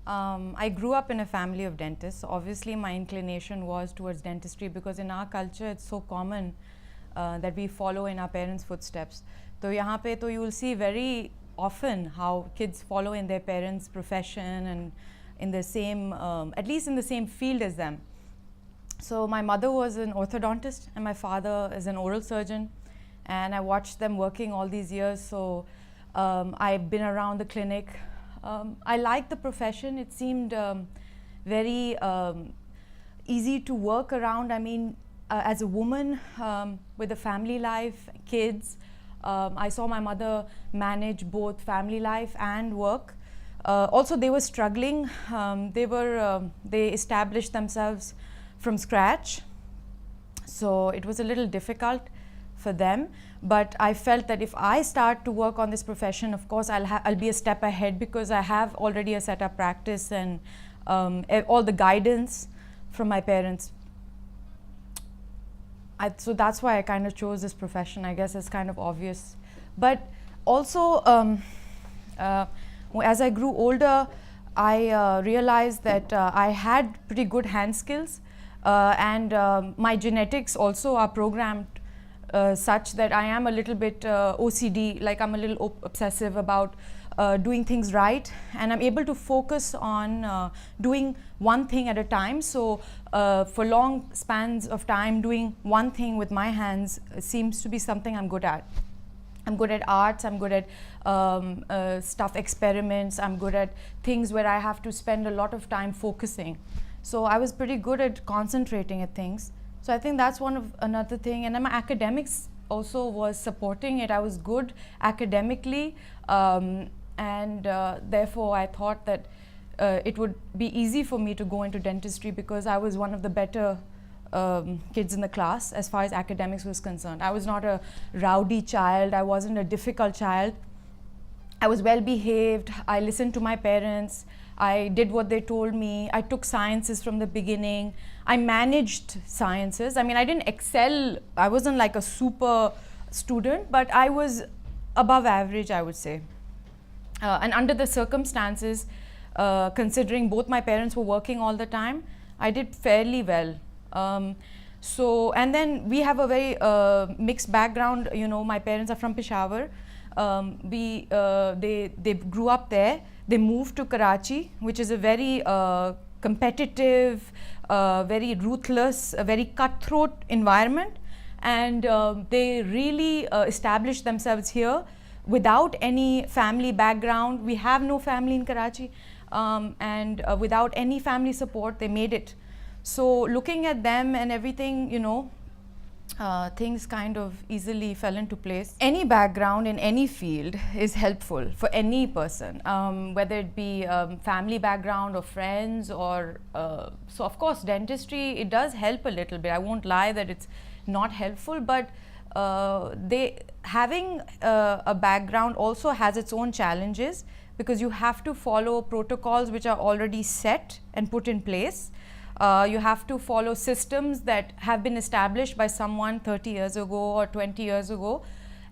I grew up in a family of dentists. Obviously, my inclination was towards dentistry because in our culture, it's so common that we follow in our parents' footsteps. So, यहाँ पे तो you will see very often how kids follow in their parents' profession and in the same, at least in the same field as them. So my mother was an orthodontist and my father is an oral surgeon, and I watched them working all these years. So I've been around the clinic. I liked the profession. It seemed very easy to work around. I mean, as a woman with a family life, kids, I saw my mother manage both family life and work. Also, they were struggling. They established themselves from scratch, so it was a little difficult for them. But I felt that if I start to work on this profession, of course, I'll be a step ahead because I have already a set up practice and all the guidance from my parents. So that's why I kind of chose this profession. I guess it's kind of obvious. But also, as I grew older, I realized that I had pretty good hand skills, and my genetics also are programmed such that I am a little bit OCD, like I'm a little obsessive about doing things right, and I'm able to focus on doing one thing at a time. So for long spans of time, doing one thing with my hands seems to be something I'm good at. I'm good at arts, I'm good at stuff experiments, I'm good at things where I have to spend a lot of time focusing. So I was pretty good at concentrating at things. So I think that's another thing. And then my academics also was supporting it. I was good academically, and therefore I thought that it would be easy for me to go into dentistry because I was one of the better kids in the class as far as academics was concerned. I was not a rowdy child, I wasn't a difficult child. I was well behaved, I listened to my parents, I did what they told me, I took sciences from the beginning, I managed sciences. I mean, I didn't excel, I wasn't like a super student, but I was above average, I would say. And under the circumstances, considering both my parents were working all the time, I did fairly well. And then we have a very mixed background. You know, my parents are from Peshawar. They grew up there. They moved to Karachi, which is a very competitive, very ruthless, a very cutthroat environment, and they really established themselves here without any family background. We have no family in Karachi, and without any family support, they made it. So looking at them and everything, you know, things kind of easily fell into place. Any background in any field is helpful for any person, whether it be family background or friends or so of course dentistry, it does help a little bit. I won't lie that it's not helpful, but having a background also has its own challenges because you have to follow protocols which are already set and put in place. You have to follow systems that have been established by someone 30 years ago or 20 years ago,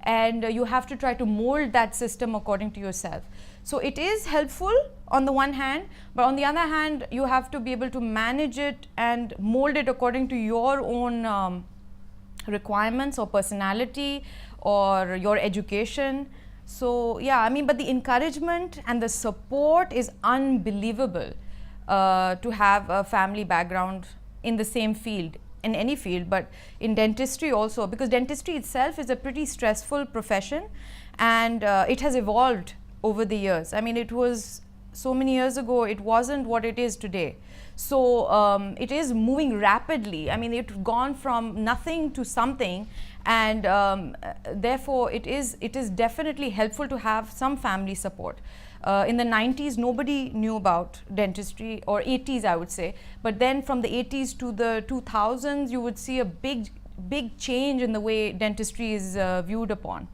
and you have to try to mold that system according to yourself. So it is helpful on the one hand, but on the other hand, you have to be able to manage it and mold it according to your own requirements or personality or your education. So yeah, I mean, but the encouragement and the support is unbelievable. To have a family background in the same field, in any field, but in dentistry also, because dentistry itself is a pretty stressful profession, and it has evolved over the years. I mean, it was so many years ago, it wasn't what it is today. So it is moving rapidly. I mean, it's gone from nothing to something, and therefore it is definitely helpful to have some family support. In the 90s, nobody knew about dentistry, or 80s I would say, but then from the 80s to the 2000s, you would see a big change in the way dentistry is viewed upon.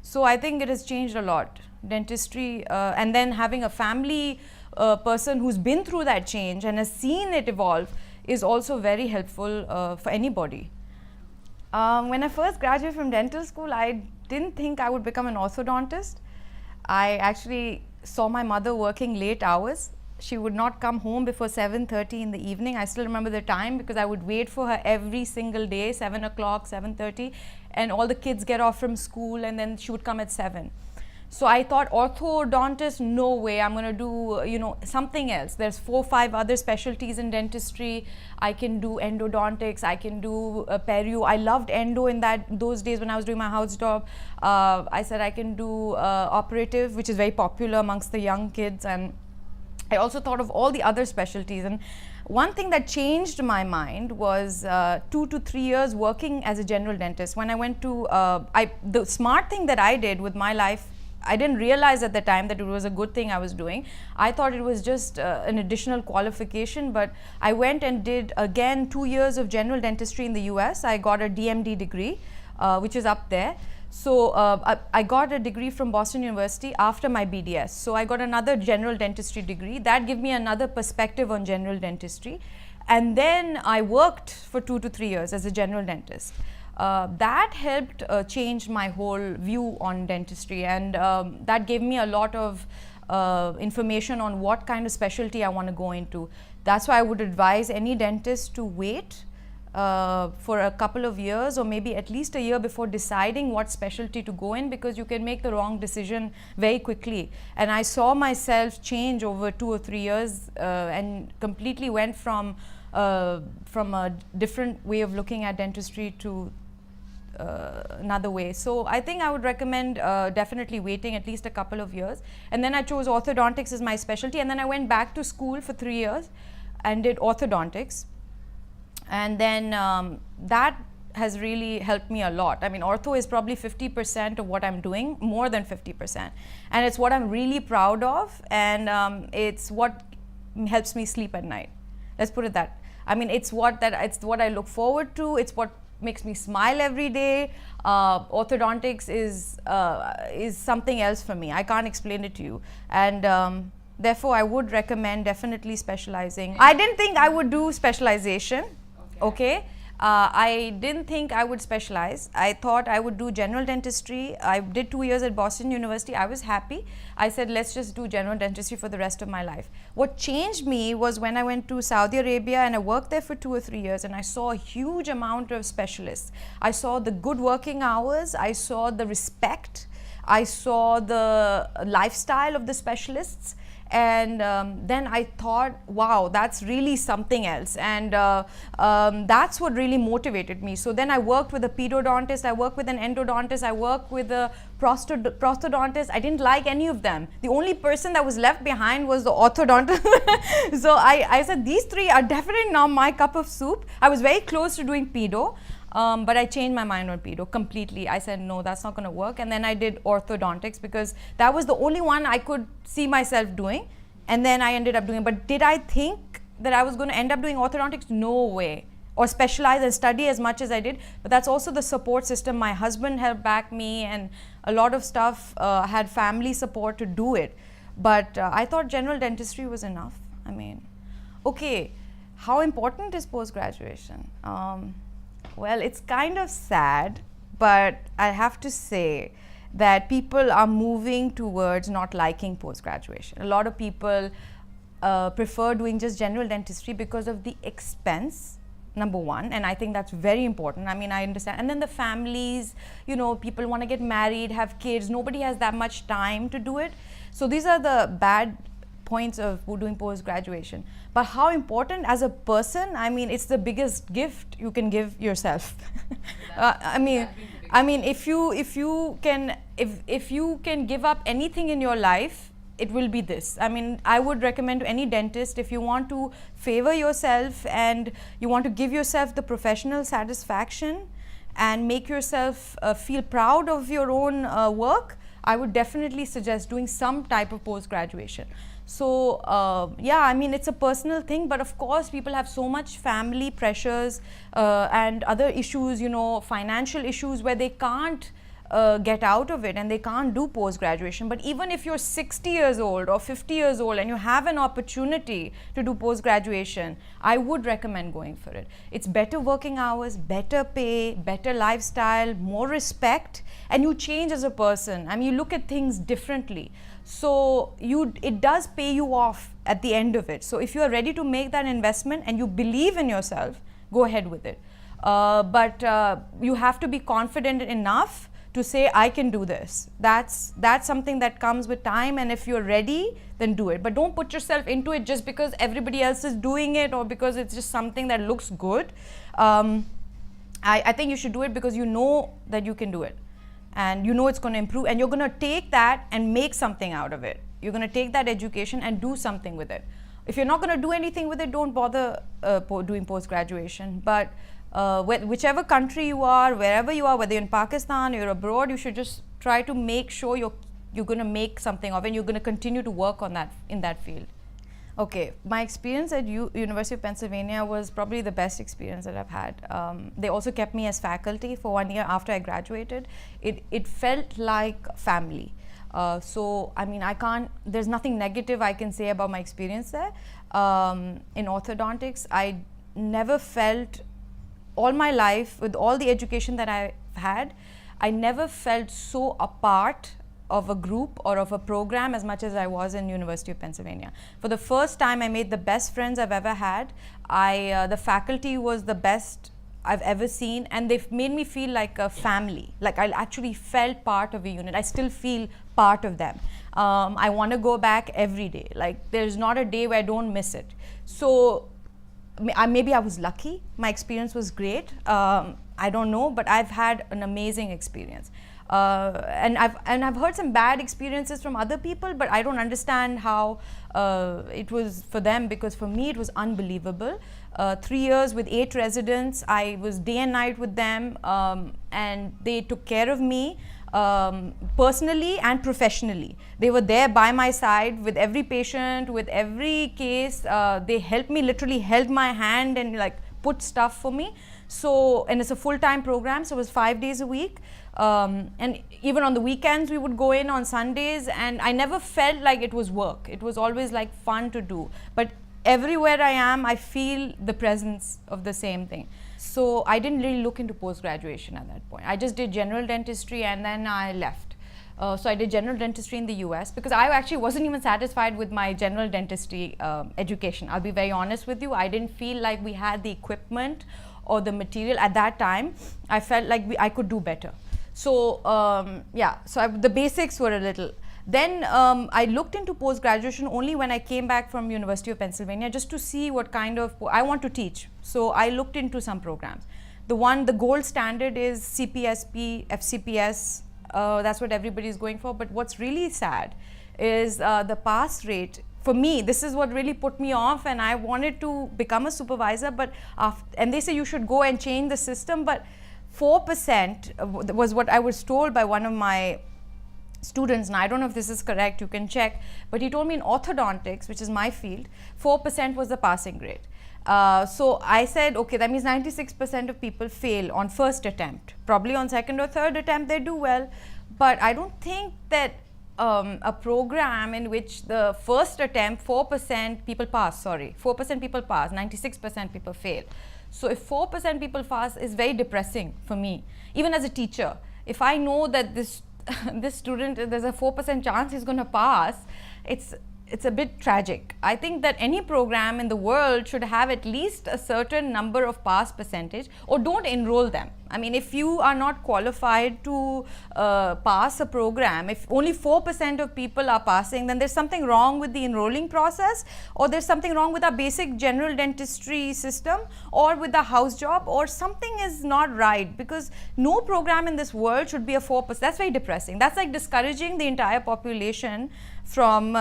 So I think it has changed a lot, dentistry, and then having a family person who's been through that change and has seen it evolve is also very helpful for anybody. When I first graduated from dental school, I didn't think I would become an orthodontist. I actually saw my mother working late hours, she would not come home before 7:30 in the evening. I still remember the time because I would wait for her every single day, 7 o'clock, 7:30, and all the kids get off from school, and then she would come at 7. So I thought, orthodontist, no way, I'm going to do, you know, something else. There's 4 or 5 other specialties in dentistry. I can do endodontics, I can do perio. I loved endo in those days when I was doing my house job. I said I can do operative, which is very popular amongst the young kids. And I also thought of all the other specialties. And one thing that changed my mind was 2 to 3 years working as a general dentist. When I went to, the smart thing that I did with my life, I didn't realize at the time that it was a good thing I was doing. I thought it was just an additional qualification, but I went and did again 2 years of general dentistry in the US. I got a DMD degree, which is up there. So I got a degree from Boston University after my BDS. So I got another general dentistry degree. That gave me another perspective on general dentistry. And then I worked for 2 to 3 years as a general dentist. That helped change my whole view on dentistry, and that gave me a lot of information on what kind of specialty I want to go into. That's why I would advise any dentist to wait for a couple of years, or maybe at least a year before deciding what specialty to go in, because you can make the wrong decision very quickly. And I saw myself change over 2 or 3 years and completely went from a different way of looking at dentistry to another way. So I think I would recommend definitely waiting at least a couple of years. And then I chose orthodontics as my specialty, and then I went back to school for 3 years and did orthodontics. And then that has really helped me a lot. I mean, ortho is probably 50% of what I'm doing, more than 50%. And it's what I'm really proud of, and it's what helps me sleep at night. Let's put it that. I mean, it's what I look forward to. It's what makes me smile every day. Orthodontics is something else for me. I can't explain it to you. And therefore, I would recommend definitely specializing. I didn't think I would do specialization. Okay. I didn't think I would specialize. I thought I would do general dentistry. I did 2 years at Boston University. I was happy. I said, let's just do general dentistry for the rest of my life. What changed me was when I went to Saudi Arabia, and I worked there for 2 or 3 years, and I saw a huge amount of specialists. I saw the good working hours. I saw the respect. I saw the lifestyle of the specialists. And then I thought, wow, that's really something else. And that's what really motivated me. So then I worked with a pedodontist, I worked with an endodontist, I worked with a prosthodontist. I didn't like any of them. The only person that was left behind was the orthodontist. So I said, these three are definitely not my cup of soup. I was very close to doing pedo. But I changed my mind on pedo completely. I said, no, that's not going to work. And then I did orthodontics because that was the only one I could see myself doing. And then I ended up doing it. But did I think that I was going to end up doing orthodontics? No way. Or specialize and study as much as I did. But that's also the support system. My husband helped back me, and a lot of stuff had family support to do it. But I thought general dentistry was enough. I mean, okay, how important is post-graduation? Well, it's kind of sad, but I have to say that people are moving towards not liking post-graduation. A lot of people prefer doing just general dentistry because of the expense, number one, and I think that's very important. I mean, I understand. And then the families, you know, people want to get married, have kids. Nobody has that much time to do it. So these are the bad points of doing post-graduation. But how important as a person, I mean, it's the biggest gift you can give yourself. I mean, if you can give up anything in your life, it will be this. I mean, I would recommend to any dentist, if you want to favor yourself and you want to give yourself the professional satisfaction and make yourself feel proud of your own work, I would definitely suggest doing some type of post-graduation. So yeah, I mean, it's a personal thing, but of course people have so much family pressures and other issues, you know, financial issues where they can't get out of it and they can't do post-graduation. But even if you're 60 years old or 50 years old and you have an opportunity to do post-graduation, I would recommend going for it. It's better working hours, better pay, better lifestyle, more respect, and you change as a person. I mean, you look at things differently. So it does pay you off at the end of it. So if you are ready to make that investment and you believe in yourself, go ahead with it. But you have to be confident enough to say, I can do this. That's something that comes with time, and if you're ready, then do it. But don't put yourself into it just because everybody else is doing it or because it's just something that looks good. I think you should do it because you know that you can do it, and you know it's going to improve, and you're going to take that and make something out of it. You're going to take that education and do something with it. If you're not going to do anything with it, don't bother doing post-graduation. But whichever country you are, wherever you are, whether you're in Pakistan or you're abroad, you should just try to make sure you're going to make something of it, and you're going to continue to work on that in that field. Okay, my experience at University of Pennsylvania was probably the best experience that I've had. They also kept me as faculty for 1 year after I graduated. It felt like family. So, I mean, there's nothing negative I can say about my experience there. In orthodontics, I never felt, all my life, with all the education that I've had, I never felt so apart of a group or of a program as much as I was in University of Pennsylvania. For the first time, I made the best friends I've ever had. The faculty was the best I've ever seen, and they've made me feel like a family. Like I actually felt part of a unit. I still feel part of them. I want to go back every day. Like there's not a day where I don't miss it. So maybe I was lucky. My experience was great. I don't know, but I've had an amazing experience. And I've heard some bad experiences from other people, but I don't understand how it was for them, because for me it was unbelievable. 3 years with 8 residents, I was day and night with them, and they took care of me personally and professionally. They were there by my side with every patient, with every case. They helped me, literally held my hand and like put stuff for me. So, and it's a full-time program, so it was 5 days a week. And even on the weekends we would go in on Sundays, and I never felt like it was work. It was always like fun to do. But everywhere I am, I feel the presence of the same thing. So I didn't really look into post-graduation at that point. I just did general dentistry and then I left. So I did general dentistry in the US because I actually wasn't even satisfied with my general dentistry education. I'll be very honest with you. I didn't feel like we had the equipment or the material at that time. I felt like I could do better. So the basics were a little. Then I looked into post-graduation only when I came back from University of Pennsylvania, just to see what kind of, I want to teach. So I looked into some programs. The gold standard is CPSP, FCPS, that's what everybody is going for. But what's really sad is the pass rate. For me, this is what really put me off, and I wanted to become a supervisor, and they say you should go and change the system, but 4% was what I was told by one of my students. Now I don't know if this is correct, you can check, but he told me in orthodontics, which is my field, 4% was the passing grade. So I said, okay, that means 96% of people fail on first attempt. Probably on second or third attempt they do well, but I don't think that a program in which the first attempt 4% people pass, 4% people pass, 96% people fail. So if 4% people pass is very depressing for me, even as a teacher. If I know that this student, there's a 4% chance he's going to pass, it's a bit tragic. I think that any program in the world should have at least a certain number of pass percentage, or don't enroll them. I mean, if you are not qualified to pass a program, if only 4% of people are passing, then there's something wrong with the enrolling process, or there's something wrong with our basic general dentistry system, or with the house job, or something is not right, because no program in this world should be a 4%. That's very depressing. That's like discouraging the entire population from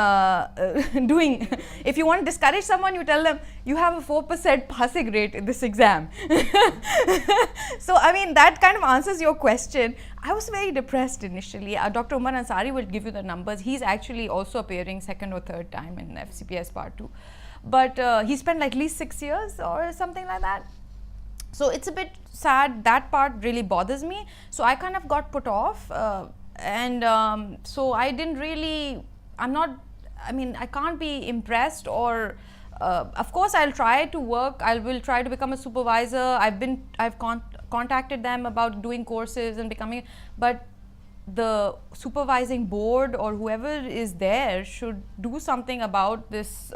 doing. If you want to discourage someone, you tell them you have a 4% passing rate in this exam. So I mean, that kind of answers your question. I was very depressed initially. Dr. Umar Ansari will give you the numbers. He's actually also appearing second or third time in FCPS part 2, but he spent like at least 6 years or something like that. So it's a bit sad. That part really bothers me. So I kind of got put off, so I didn't really. I can't be impressed, or of course I'll try to work. I will try to become a supervisor. I've contacted them about doing courses and becoming, but the supervising board or whoever is there should do something about this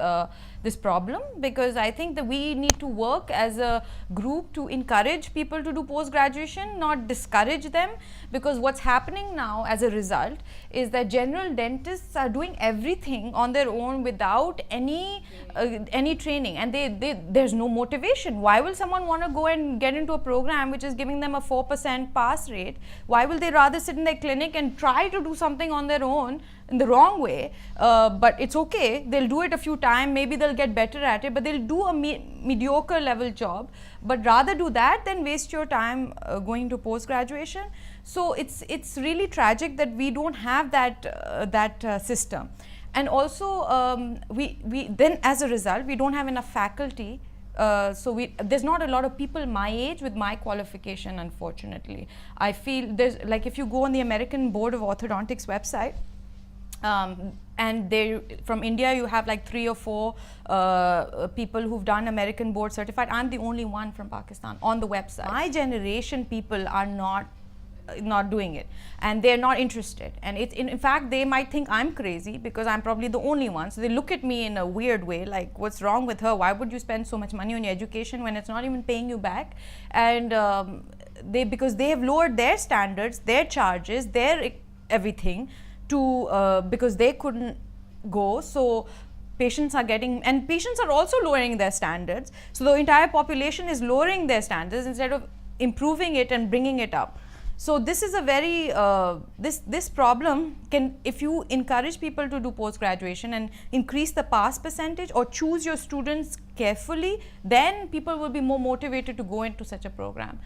this problem, because I think that we need to work as a group to encourage people to do post-graduation, not discourage them, because what's happening now as a result is that general dentists are doing everything on their own without any training, and there's no motivation. Why will someone want to go and get into a program which is giving them a 4% pass rate? Why will they rather sit in their clinic and try to do something on their own in the wrong way? But it's okay, they'll do it a few times, maybe they'll get better at it, but they'll do a mediocre level job, but rather do that than waste your time going to post-graduation. So it's really tragic that we don't have that system. And also we then as a result we don't have enough faculty. So there's not a lot of people my age with my qualification, unfortunately. I feel there's, like, if you go on the American Board of Orthodontics website, and they from India you have like 3 or 4 people who've done American board certified. I'm the only one from Pakistan on the website. My generation people are not doing it, and they're not interested, and it's in fact they might think I'm crazy because I'm probably the only one, so they look at me in a weird way, like, what's wrong with her? Why would you spend so much money on your education when it's not even paying you back? And because they have lowered their standards, their charges, their everything to because they couldn't go, so patients are getting, and patients are also lowering their standards, so the entire population is lowering their standards instead of improving it and bringing it up. So this is a very this problem can, if you encourage people to do post-graduation and increase the pass percentage or choose your students carefully, then people will be more motivated to go into such a program.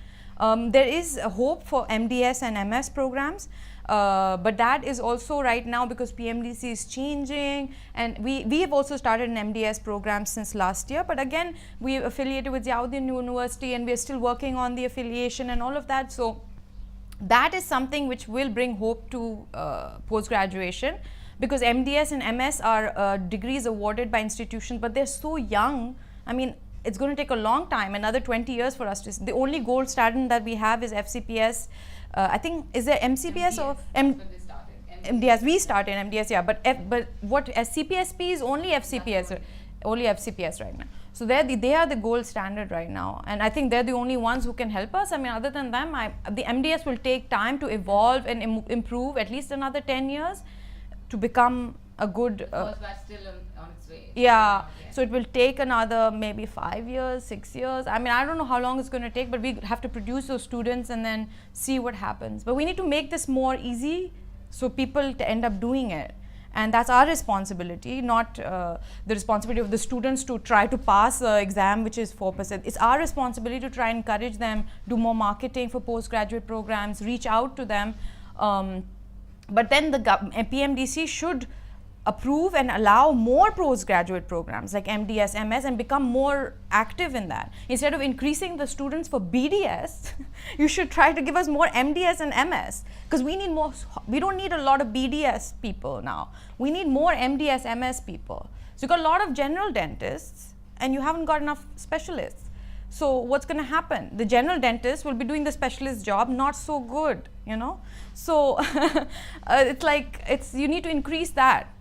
There is a hope for MDS and MS programs, but that is also right now because PMDC is changing, and we have also started an MDS program since last year, but again we affiliated with Ziauddin University and we are still working on the affiliation and all of that. So that is something which will bring hope to post-graduation, because MDS and MS are degrees awarded by institutions, but they're so young. I mean, it's going to take a long time, another 20 years for us to. The only gold standard that we have is FCPS. I think, is there MCPS or MDS? We started MDS, yeah, but what CPSP is only FCPS, only FCPS right now. So they are the gold standard right now, and I think they're the only ones who can help us. I mean, other than them, the MDS will take time to evolve and improve, at least another 10 years to become a good. Because that's still on its way. Yeah, so it will take another maybe 5 years, 6 years. I mean, I don't know how long it's going to take, but we have to produce those students and then see what happens. But we need to make this more easy so people end up doing it. And that's our responsibility, not the responsibility of the students to try to pass the exam, which is 4%. It's our responsibility to try and encourage them, do more marketing for postgraduate programs, reach out to them. But then the PMDC should approve and allow more postgraduate programs like MDS, MS, and become more active in that. Instead of increasing the students for BDS, you should try to give us more MDS and MS, because we need more. We don't need a lot of BDS people now. We need more MDS, MS people. So you've got a lot of general dentists and you haven't got enough specialists. So what's going to happen? The general dentist will be doing the specialist job not so good, you know. So it's like, you need to increase that.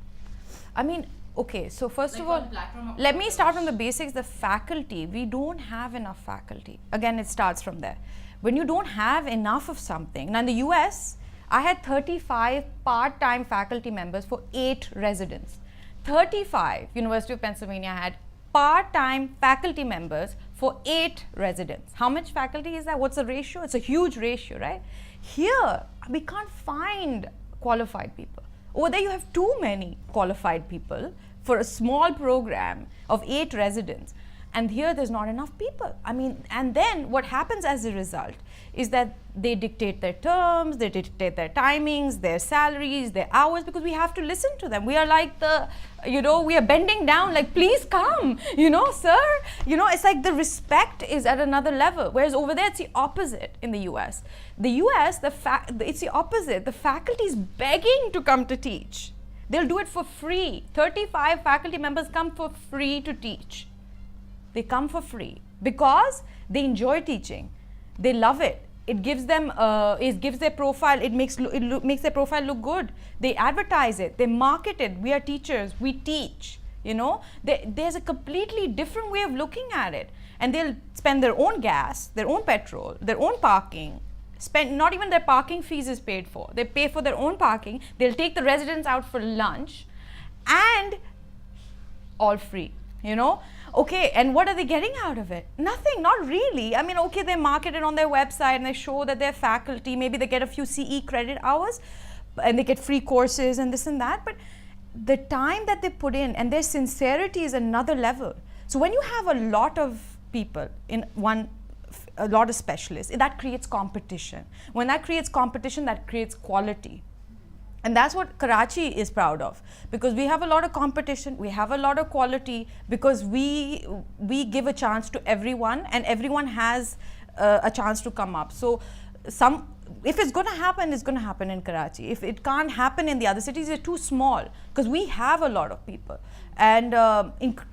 I mean, okay, so first of all, let me start from the basics. The faculty, we don't have enough faculty. Again, it starts from there. When you don't have enough of something, now in the US, I had 35 part-time faculty members for 8 residents. 35, University of Pennsylvania had part-time faculty members for 8 residents. How much faculty is that? What's the ratio? It's a huge ratio, right? Here, we can't find qualified people. Over there you have too many qualified people for a small program of 8 residents, and here there's not enough people. I mean, and then what happens as a result is that they dictate their terms, they dictate their timings, their salaries, their hours, because we have to listen to them. We are like we are bending down like, please come, sir. It's like the respect is at another level, whereas over there it's the opposite in the US. The US, it's the opposite. The faculty is begging to come to teach. They'll do it for free. 35 faculty members come for free to teach. They come for free because they enjoy teaching. They love it. it gives them, it gives their profile, it makes their profile look good. They advertise it, they market it. We are teachers, we teach, you know. There's a completely different way of looking at it. And they'll spend their own gas, their own petrol, their own parking, not even their parking fees is paid for. They pay for their own parking, they'll take the residents out for lunch, and all free, you know. Okay, and what are they getting out of it? Nothing, not really. I mean, okay, they market it on their website and they show that they're faculty, maybe they get a few CE credit hours and they get free courses and this and that, but the time that they put in and their sincerity is another level. So when you have a lot of people in a lot of specialists, that creates competition. When that creates competition, that creates quality. And that's what Karachi is proud of, because we have a lot of competition, we have a lot of quality, because we give a chance to everyone, and everyone has a chance to come up. So if it's going to happen, it's going to happen in Karachi. If it can't happen in the other cities, it's too small, because we have a lot of people. And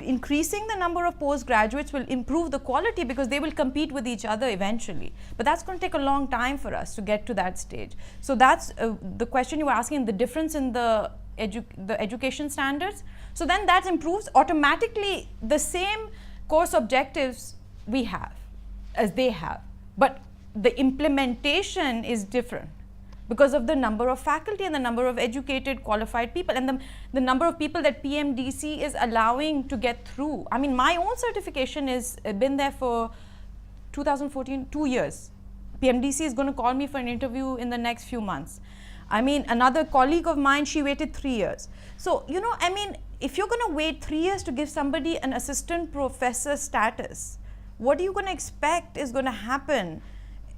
increasing the number of postgraduates will improve the quality, because they will compete with each other eventually. But that's going to take a long time for us to get to that stage. So that's the question you were asking, the difference in the education standards. So then that improves automatically the same course objectives we have as they have. But the implementation is different because of the number of faculty and the number of educated, qualified people, and the number of people that PMDC is allowing to get through. I mean, my own certification has been there for 2014, 2 years. PMDC is going to call me for an interview in the next few months. I mean, another colleague of mine, she waited 3 years. So, you know, I mean, if you're going to wait 3 years to give somebody an assistant professor status, what are you going to expect is going to happen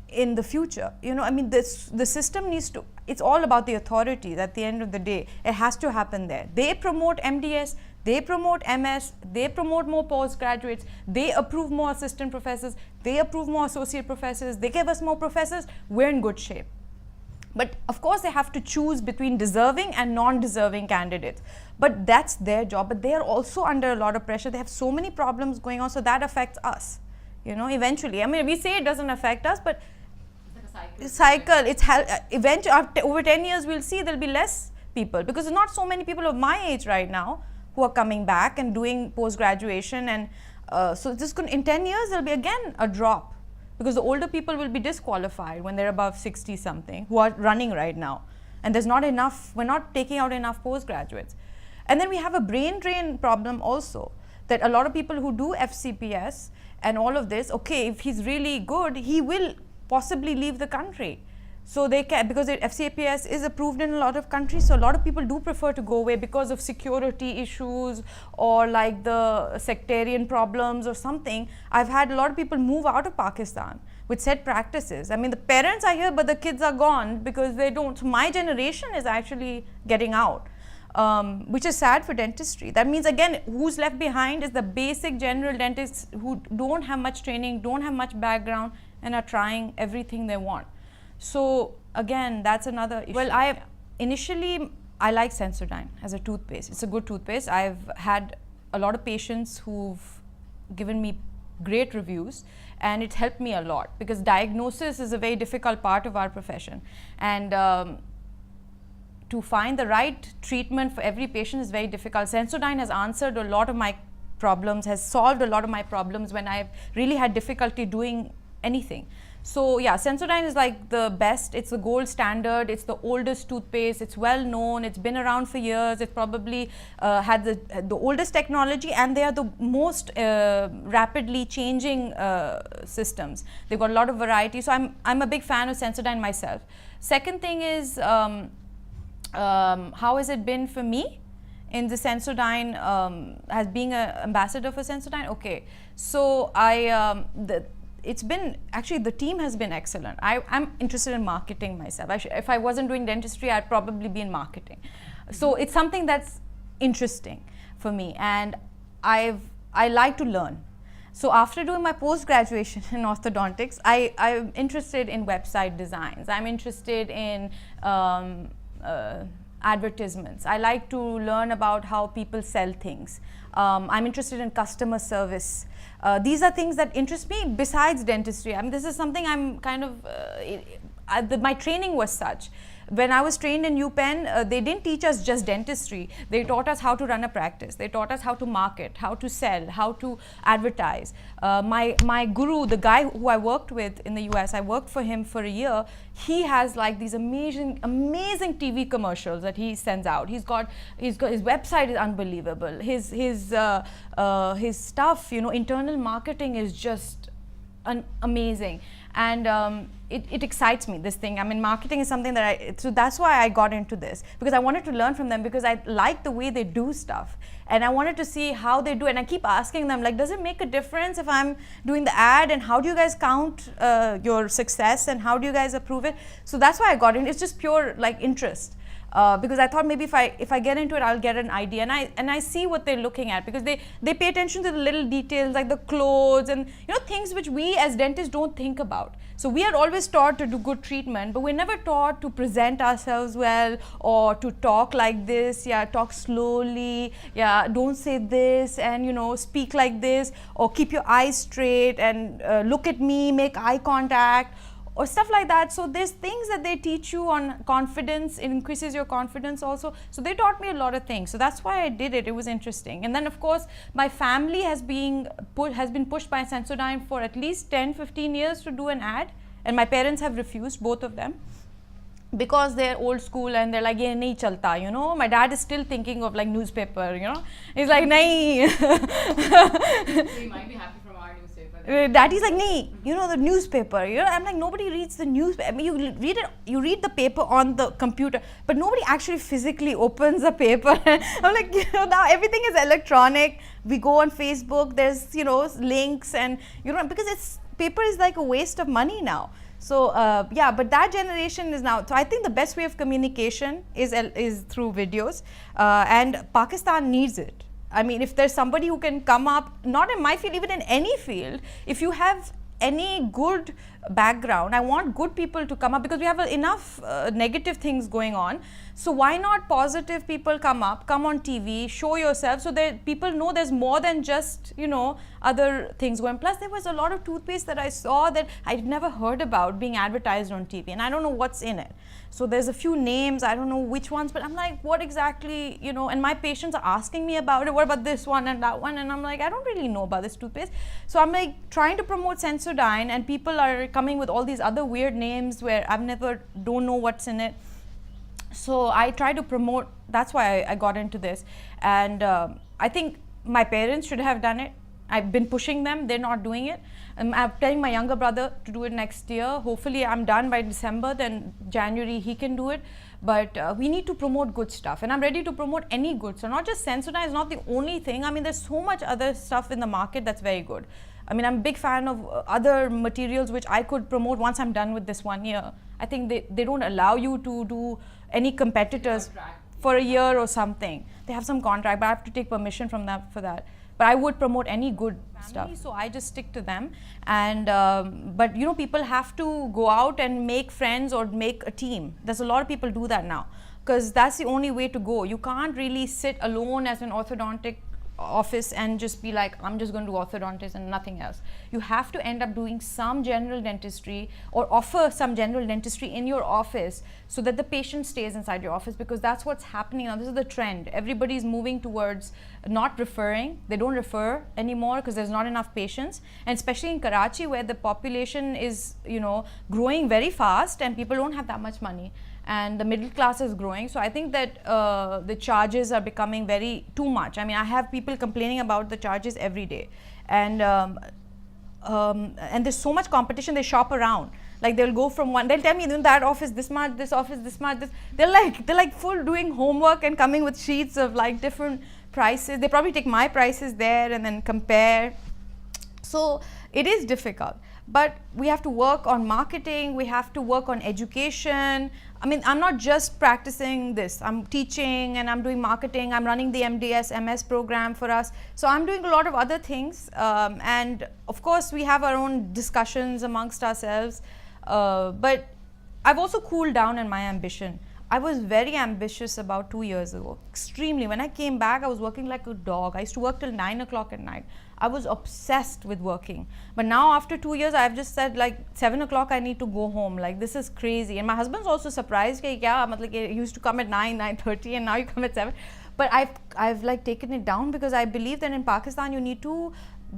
in the future? You know, I mean, the system needs to, it's all about the authorities at the end of the day. It has to happen there. They promote MDS, they promote MS, they promote more postgraduates, they approve more assistant professors, they approve more associate professors, they give us more professors, we're in good shape. But of course they have to choose between deserving and non-deserving candidates. But that's their job. But they are also under a lot of pressure. They have so many problems going on, so that affects us, you know, eventually. I mean, we say it doesn't affect us, but it's eventually, after over 10 years, we'll see there'll be less people, because there's not so many people of my age right now who are coming back and doing post-graduation. And so this in 10 years, there'll be again a drop, because the older people will be disqualified when they're above 60 something who are running right now. And there's not enough, we're not taking out enough postgraduates. And then we have a brain drain problem also, that a lot of people who do FCPS and all of this, okay, if he's really good, he will possibly leave the country. So they can, because FCPS is approved in a lot of countries, so a lot of people do prefer to go away because of security issues or like the sectarian problems or something. I've had a lot of people move out of Pakistan with set practices. I mean, the parents are here, but the kids are gone because they don't. So my generation is actually getting out, which is sad for dentistry. That means, again, who's left behind is the basic general dentists who don't have much training, don't have much background, and are trying everything they want. So again, that's another issue. Well, initially I like Sensodyne as a toothpaste. It's a good toothpaste. I've had a lot of patients who've given me great reviews, and it helped me a lot, because diagnosis is a very difficult part of our profession, and to find the right treatment for every patient is very difficult. Sensodyne has answered a lot of my problems, has solved a lot of my problems when I've really had difficulty doing anything. So yeah, Sensodyne is like the best. It's the gold standard. It's the oldest toothpaste. It's well known. It's been around for years. It's probably had the oldest technology, and they are the most rapidly changing systems. They've got a lot of variety. So I'm a big fan of Sensodyne myself. Second thing is, how has it been for me in the Sensodyne, as being an ambassador for Sensodyne? Okay, so it's been, actually the team has been excellent. I'm interested in marketing myself. If I wasn't doing dentistry, I'd probably be in marketing. So it's something that's interesting for me, and I like to learn. So after doing my post-graduation in orthodontics, I'm interested in website designs. I'm interested in advertisements. I like to learn about how people sell things. I'm interested in customer service. These are things that interest me besides dentistry. I mean, this is something I'm kind of, my training was such. When I was trained in UPenn, they didn't teach us just dentistry. They taught us how to run a practice. They taught us how to market, how to sell, how to advertise. My guru, the guy who I worked with in the US, I worked for him for a year. He has like these amazing TV commercials that he sends out. His website is unbelievable. His stuff, internal marketing is just amazing. And it excites me, this thing. I mean, marketing is something that so that's why I got into this, because I wanted to learn from them, because I like the way they do stuff. And I wanted to see how they do it. And I keep asking them, like, does it make a difference if I'm doing the ad? And how do you guys count your success? And how do you guys approve it? So that's why I got in. It's just pure like interest. Because I thought maybe if I get into it, I'll get an idea, and I see what they're looking at, because they pay attention to the little details, like the clothes and things which we as dentists don't think about. So we are always taught to do good treatment, but we're never taught to present ourselves well, or to talk like this, talk slowly, don't say this, and speak like this, or keep your eyes straight and look at me, make eye contact, or stuff like that. So there's things that they teach you on confidence. It increases your confidence also. So they taught me a lot of things. So that's why I did it. It was interesting. And then of course my family has been pushed by Sensodyne for at least 10-15 years to do an ad, and my parents have refused, both of them, because they're old school and they're like, ye nahi chalta, My dad is still thinking of like newspaper, He's like, nahi. So you might be happy from our newspaper. Daddy's like, nahi, the newspaper. I'm like, nobody reads the newspaper. I mean, you read the paper on the computer, but nobody actually physically opens the paper. I'm like, now everything is electronic. We go on Facebook, there's, links, and, because paper is like a waste of money now. So but that generation is now. So I think the best way of communication is through videos, and Pakistan needs it. I mean, if there's somebody who can come up, not in my field, even in any field, if you have any good background, I want good people to come up, because we have enough negative things going on. So why not positive people come on TV, show yourself, so that people know there's more than just, other things going. Plus there was a lot of toothpaste that I saw that I'd never heard about being advertised on TV, and I don't know what's in it. So there's a few names, I don't know which ones, but I'm like, what exactly, and my patients are asking me about it. What about this one and that one? And I'm like, I don't really know about this toothpaste. So I'm like trying to promote Sensodyne, and people are coming with all these other weird names where don't know what's in it. So I try to promote. That's why I got into this. And I think my parents should have done it. I've been pushing them, they're not doing it. I'm telling my younger brother to do it next year. Hopefully I'm done by December, then January he can do it. But we need to promote good stuff, and I'm ready to promote any good. So not just Sensodyne is not the only thing. I mean, there's so much other stuff in the market that's very good. I mean, I'm a big fan of other materials which I could promote once I'm done with this 1 year. I think they don't allow you to do any competitors for a year or something. They have some contract, but I have to take permission from them for that. But I would promote any good stuff. So I just stick to them. And but people have to go out and make friends or make a team. There's a lot of people do that now, because that's the only way to go. You can't really sit alone as an orthodontic office and just be like, I'm just going to do orthodontics and nothing else. You have to end up doing some general dentistry, or offer some general dentistry in your office, so that the patient stays inside your office, because that's what's happening now. This is the trend. Everybody's moving towards not referring. They don't refer anymore because there's not enough patients, and especially in Karachi, where the population is growing very fast and people don't have that much money, and the middle class is growing. So I think that the charges are becoming too much. I mean, I have people complaining about the charges every day, and there's so much competition. They shop around. Like they'll go from one, they'll tell me in that office this much, this office this much, this. They're like full doing homework and coming with sheets of like different prices. They probably take my prices there and then compare. So it is difficult. But we have to work on marketing, we have to work on education. I mean, I'm not just practicing this, I'm teaching and I'm doing marketing, I'm running the MDS, MS program for us. So I'm doing a lot of other things, and of course we have our own discussions amongst ourselves, but I've also cooled down in my ambition. I was very ambitious about 2 years ago, extremely. When I came back, I was working like a dog. I used to work till 9 o'clock at night. I was obsessed with working. But now after 2 years, I've just said like 7 o'clock I need to go home. Like this is crazy. And my husband's also surprised. He used to come at 9, 9:30 and now you come at 7. But I've like taken it down because I believe that in Pakistan you need to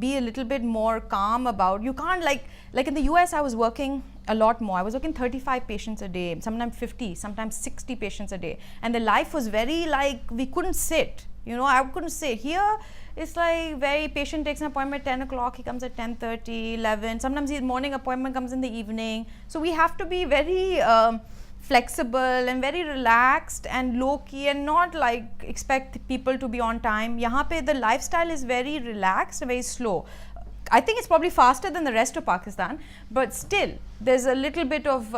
be a little bit more calm about, you can't like in the US I was working a lot more. I was working 35 patients a day, sometimes 50, sometimes 60 patients a day. And the life was very like, we couldn't sit, you know, I couldn't sit. Here, it's like very, patient takes an appointment at 10 o'clock, he comes at 10:30, 11. Sometimes his morning appointment comes in the evening. So we have to be very flexible and very relaxed and low-key and not like expect people to be on time. Yahan pe the lifestyle is very relaxed and very slow. I think it's probably faster than the rest of Pakistan, but still there's a little bit of,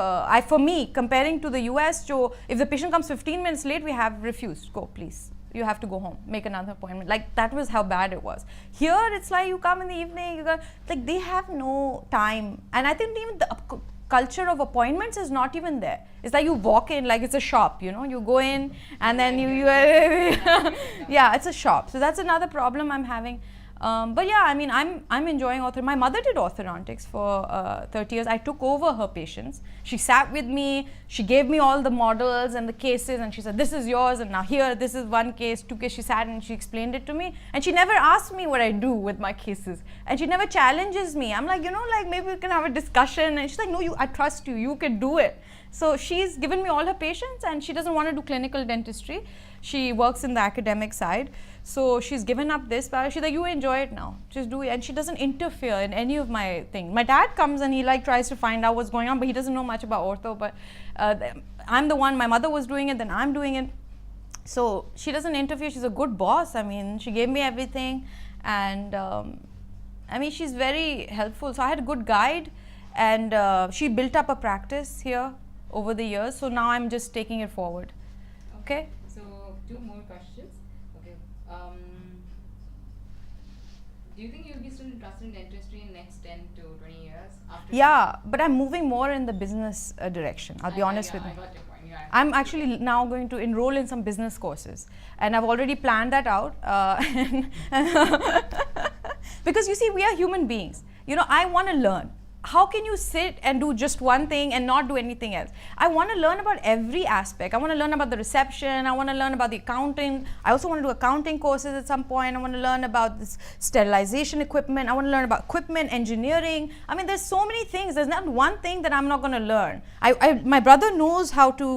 for me, comparing to the US, so if the patient comes 15 minutes late, we have refused, go please. You have to go home, make another appointment. Like that was how bad it was. Here it's like you come in the evening, you go, like they have no time. And I think even the culture of appointments is not even there. It's like you walk in like it's a shop, you know, you go in and then you yeah, it's a shop. So that's another problem I'm having. But yeah, I mean, I'm enjoying orthodontics. My mother did orthodontics for 30 years. I took over her patients. She sat with me. She gave me all the models and the cases, and she said, "This is yours, and now here, this is one case, 2 cases." She sat and she explained it to me, and she never asked me what I do with my cases, and she never challenges me. I'm like, you know, like maybe we can have a discussion, and she's like, "No, I trust you. You can do it." So she's given me all her patients, and she doesn't want to do clinical dentistry. She works in the academic side. So she's given up this, but she's like, you enjoy it now, just do it. And she doesn't interfere in any of my things. My dad comes and he like tries to find out what's going on, but he doesn't know much about ortho. But I'm the one, my mother was doing it, then I'm doing it. So she doesn't interfere. She's a good boss. I mean, she gave me everything. And I mean, she's very helpful. So I had a good guide, and she built up a practice here over the years. So now I'm just taking it forward. Okay? So 2 more questions. Okay. Do you think you'll be still interested in dentistry in next 10 to 20 years? After Yeah, but I'm moving more in the business direction. I'll be honest with you. I got your point. Yeah, I'm actually now going to enroll in some business courses, and I've already planned that out. Because you see, we are human beings. You know, I want to learn. How can you sit and do just one thing and not do anything else? I want to learn about every aspect. I want to learn about the reception. I want to learn about the accounting. I also want to do accounting courses at some point. I want to learn about this sterilization equipment. I want to learn about equipment engineering. I mean, there's so many things. There's not one thing that I'm not going to learn. My brother knows how to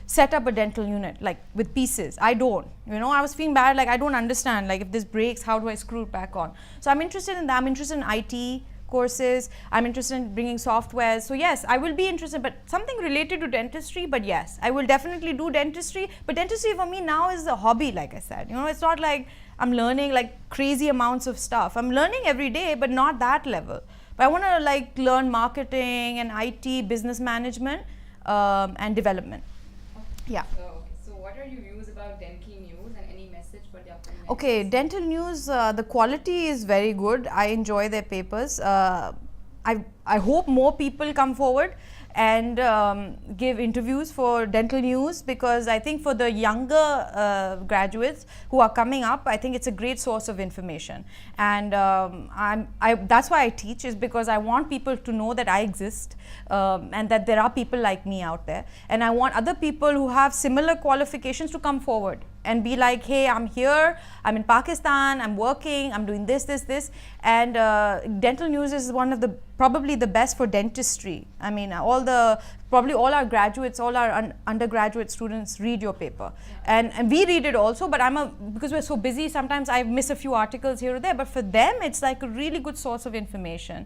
set up a dental unit, like with pieces. I don't. You know, I was feeling bad, like I don't understand. Like if this breaks, how do I screw it back on? So I'm interested in that. I'm interested in IT courses. I'm interested in bringing softwares. So yes, I will be interested, but something related to dentistry. But yes, I will definitely do dentistry. But dentistry for me now is a hobby, like I said. You know, it's not like I'm learning like crazy amounts of stuff. I'm learning every day, but not that level. But I want to like learn marketing and IT, business management, and development. Okay. Yeah. So what are your views about dental news and any message for the upcoming? Okay, dental news, the quality is very good. I enjoy their papers. I hope more people come forward and give interviews for dental news, because I think for the younger graduates who are coming up, I think it's a great source of information. And that's why I teach, is because I want people to know that I exist, and that there are people like me out there. And I want other people who have similar qualifications to come forward and be like, hey, I'm here, I'm in Pakistan, I'm working, I'm doing this. And dental news is one of the, probably the best for dentistry. I mean, probably all our graduates, all our undergraduate students read your paper. Yeah. And we read it also, but because we're so busy, sometimes I miss a few articles here or there, but for them, it's like a really good source of information.